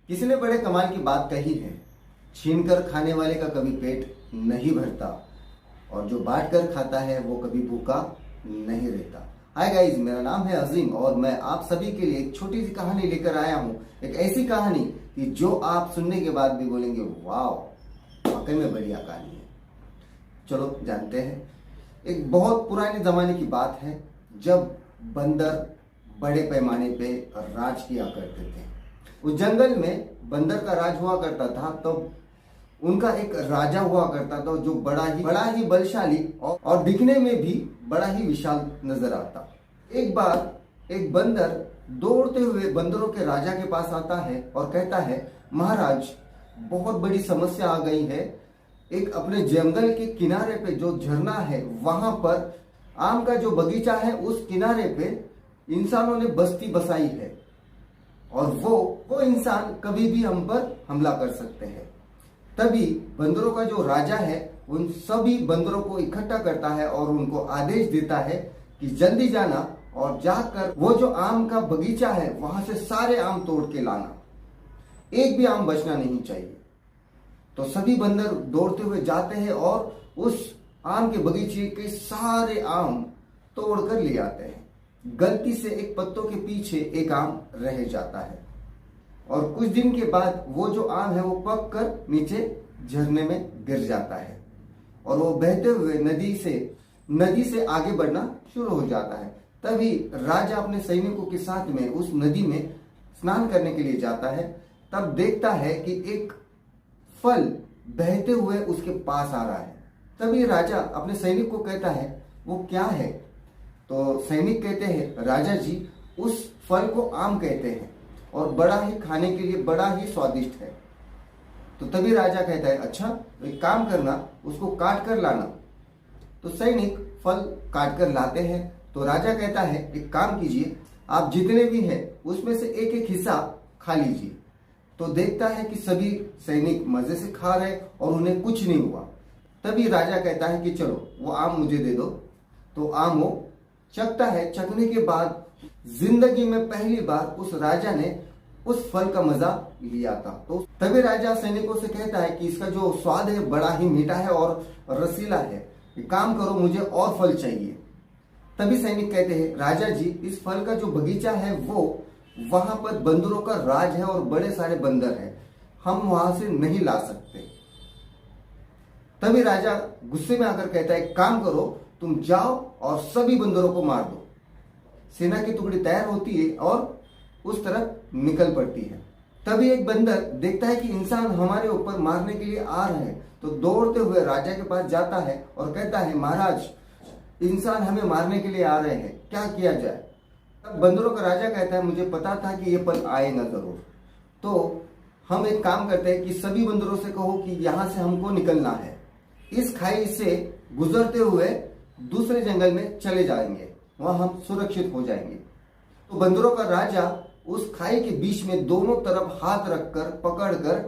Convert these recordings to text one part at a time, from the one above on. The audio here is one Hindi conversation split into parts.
किसी ने बड़े कमाल की बात कही है, छीन कर खाने वाले का कभी पेट नहीं भरता और जो बांट कर खाता है वो कभी भूखा नहीं रहता। हाय गाइस, मेरा नाम है अजीम और मैं आप सभी के लिए एक छोटी सी कहानी लेकर आया हूँ। एक ऐसी कहानी कि जो आप सुनने के बाद भी बोलेंगे वाह, वाकई में बढ़िया कहानी है। चलो जानते हैं। एक बहुत पुराने जमाने की बात है जब बंदर बड़े पैमाने पे राज किया करते थे। उस जंगल में बंदर का राज हुआ करता था। तब उनका एक राजा हुआ करता था जो बड़ा ही बलशाली और दिखने में भी बड़ा ही विशाल नजर आता। एक बार एक बंदर दौड़ते हुए बंदरों के राजा के पास आता है और कहता है, महाराज, बहुत बड़ी समस्या आ गई है। एक अपने जंगल के किनारे पे जो झरना है वहां पर आम का जो बगीचा है उस किनारे पे इंसानों ने बस्ती बसाई है और वो इंसान कभी भी हम पर हमला कर सकते हैं। तभी बंदरों का जो राजा है उन सभी बंदरों को इकट्ठा करता है और उनको आदेश देता है कि जल्दी जाना और जाकर वो जो आम का बगीचा है वहां से सारे आम तोड़ के लाना, एक भी आम बचना नहीं चाहिए। तो सभी बंदर दौड़ते हुए जाते हैं और उस आम के बगीचे के सारे आम तोड़ कर ले आते हैं। गलती से एक पत्तों के पीछे एक आम रह जाता है और कुछ दिन के बाद वो जो आम है वो पक कर नीचे झरने में गिर जाता है और वो बहते हुए नदी से आगे बढ़ना शुरू हो जाता है। तभी राजा अपने सैनिकों के साथ में उस नदी में स्नान करने के लिए जाता है। तब देखता है कि एक फल बहते हुए उसके पास आ रहा है। तभी राजा अपने सैनिक को कहता है, वो क्या है? तो सैनिक कहते हैं, राजा जी, उस फल को आम कहते हैं और बड़ा ही खाने के लिए बड़ा ही स्वादिष्ट है। तो तभी राजा कहता है, अच्छा, एक काम करना, उसको काट कर लाना। तो सैनिक फल काट कर लाते हैं। तो राजा कहता है, एक काम कीजिए, आप जितने भी हैं उसमें से एक एक हिस्सा खा लीजिए। तो देखता है कि सभी सैनिक मजे से खा रहे और उन्हें कुछ नहीं हुआ। तभी राजा कहता है कि चलो वो आम मुझे दे दो। तो आम वो चखता है। चखने के बाद जिंदगी में पहली बार उस राजा ने उस फल का मजा लिया था। तो तभी राजा सैनिकों से कहता है कि इसका जो स्वाद है बड़ा ही मीठा है और रसीला है, एक काम करो, मुझे और फल चाहिए। तभी सैनिक कहते हैं, राजा जी, इस फल का जो बगीचा है वो वहां पर बंदरों का राज है और बड़े सारे बंदर हैं, हम वहां से नहीं ला सकते। तभी राजा गुस्से में आकर कहता है, काम करो, तुम जाओ और सभी बंदरों को मार दो। सेना की टुकड़ी तैयार होती है और उस तरफ निकल पड़ती है। तभी एक बंदर देखता है कि इंसान हमारे ऊपर मारने के लिए आ रहे हैं। तो दौड़ते हुए राजा के पास जाता है और कहता है, महाराज, इंसान हमें मारने के लिए आ रहे हैं, क्या किया जाए? तब बंदरों का राजा कहता है, मुझे पता था कि ये पल आएगा जरूर। तो हम एक काम करते हैं कि सभी बंदरों से कहो कि यहाँ से हमको निकलना है, इस खाई से गुजरते हुए दूसरे जंगल में चले जाएंगे, वहां हम सुरक्षित हो जाएंगे। तो बंदरों का राजा उस खाई के बीच में दोनों तरफ हाथ रखकर पकड़कर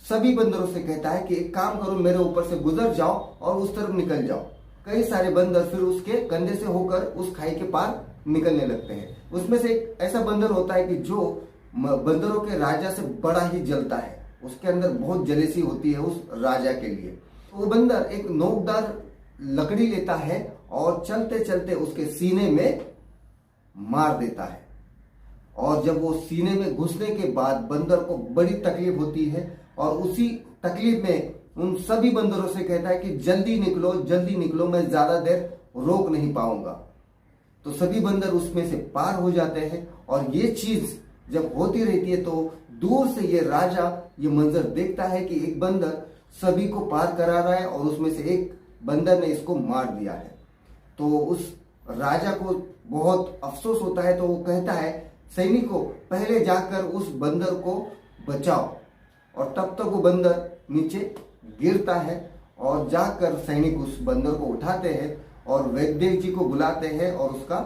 सभी बंदरों से कहता है कि एक काम करो, मेरे ऊपर से गुजर जाओ और उस तरफ निकल जाओ। कई सारे बंदर फिर उसके कंधे से होकर उस खाई के पार निकलने लगते हैं। उसमें से एक ऐसा बंदर होता है कि जो बंदरों के राजा से बड़ा ही जलता है, उसके अंदर बहुत जलेसी होती है उस राजा के लिए। तो वो बंदर एक नोकदार लकड़ी लेता है और चलते चलते उसके सीने में मार देता है। और जब वो सीने में घुसने के बाद बंदर को बड़ी तकलीफ होती है और उसी तकलीफ में उन सभी बंदरों से कहता है कि जल्दी निकलो, मैं ज्यादा देर रोक नहीं पाऊंगा। तो सभी बंदर उसमें से पार हो जाते हैं और ये चीज जब होती रहती है तो दूर से ये राजा ये मंजर देखता है कि एक बंदर सभी को पार करा रहा है और उसमें से एक बंदर ने इसको मार दिया है। तो उस राजा को बहुत अफसोस होता है। तो वो कहता है, सैनिकों, पहले जाकर उस बंदर को बचाओ। और तब तक वो बंदर नीचे गिरता है और जाकर सैनिक उस बंदर को उठाते हैं और वैद्य जी को बुलाते हैं और उसका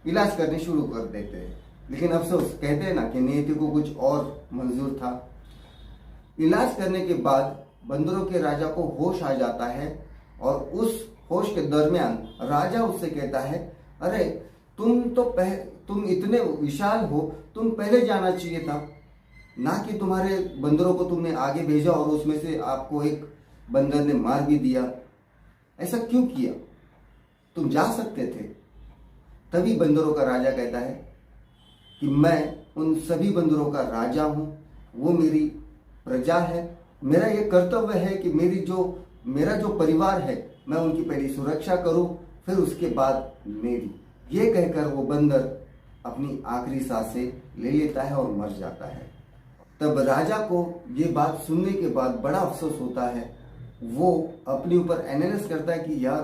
इलाज करने शुरू कर देते हैं। लेकिन अफसोस, कहते हैं ना कि नियति को कुछ और मंजूर था। इलाज करने के बाद बंदरों के राजा को होश आ जाता है और उस होश के दरमियान राजा उससे कहता है, अरे तुम इतने विशाल हो, तुम पहले जाना चाहिए था। ना कि तुम्हारे बंदरों को तुमने आगे भेजा और उसमें से आपको एक बंदर ने मार भी दिया। ऐसा क्यों किया? तुम जा सकते थे। तभी बंदरों का राजा कहता है कि मैं उन सभी बंदरों का राजा हूं, वो मेरी प्रजा है। मेरा ये कर्तव्य है कि मेरा जो परिवार है, मैं उनकी पहली सुरक्षा करूं, फिर उसके बाद मेरी। ये कहकर वो बंदर अपनी आखिरी सांसें ले लेता है और मर जाता है। तब राजा को ये बात सुनने के बाद बड़ा अफसोस होता है। वो अपने ऊपर एनालाइज करता है कि यार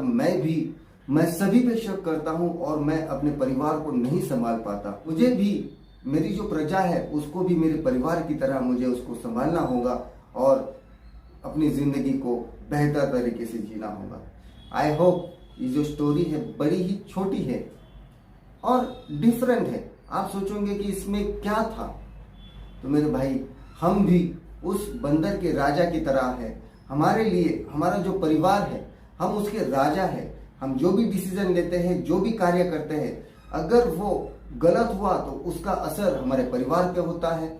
मैं सभी पे शक करता हूं और मैं अपने परिवार को नहीं संभाल पाता। मुझे भी मेरी जो प्रजा है उसको भी मेरे परिवार की तरह मुझे उसको संभालना होगा और अपनी जिंदगी को बेहतर तरीके से जीना होगा। आई होप ये जो स्टोरी है बड़ी ही छोटी है और डिफरेंट है। आप सोचोगे कि इसमें क्या था, तो मेरे भाई हम भी उस बंदर के राजा की तरह है। हमारे लिए हमारा जो परिवार है, हम उसके राजा है। हम जो भी डिसीजन लेते हैं, जो भी कार्य करते हैं, अगर वो गलत हुआ तो उसका असर हमारे परिवार पे होता है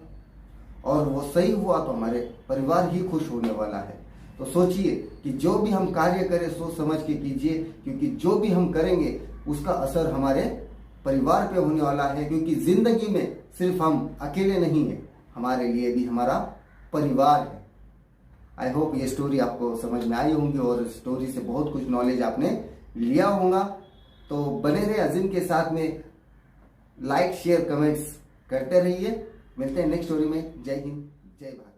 और वो सही हुआ तो हमारे परिवार ही खुश होने वाला है। तो सोचिए कि जो भी हम कार्य करें सोच समझ के कीजिए, क्योंकि जो भी हम करेंगे उसका असर हमारे परिवार पे होने वाला है। क्योंकि जिंदगी में सिर्फ हम अकेले नहीं हैं, हमारे लिए भी हमारा परिवार है। आई होप ये स्टोरी आपको समझ में आई होंगी और स्टोरी से बहुत कुछ नॉलेज आपने लिया होगा। तो बने रहे अजीम के साथ में, लाइक शेयर कमेंट्स करते रहिए। मिलते हैं नेक्स्ट स्टोरी में। जय हिंद, जय भारत।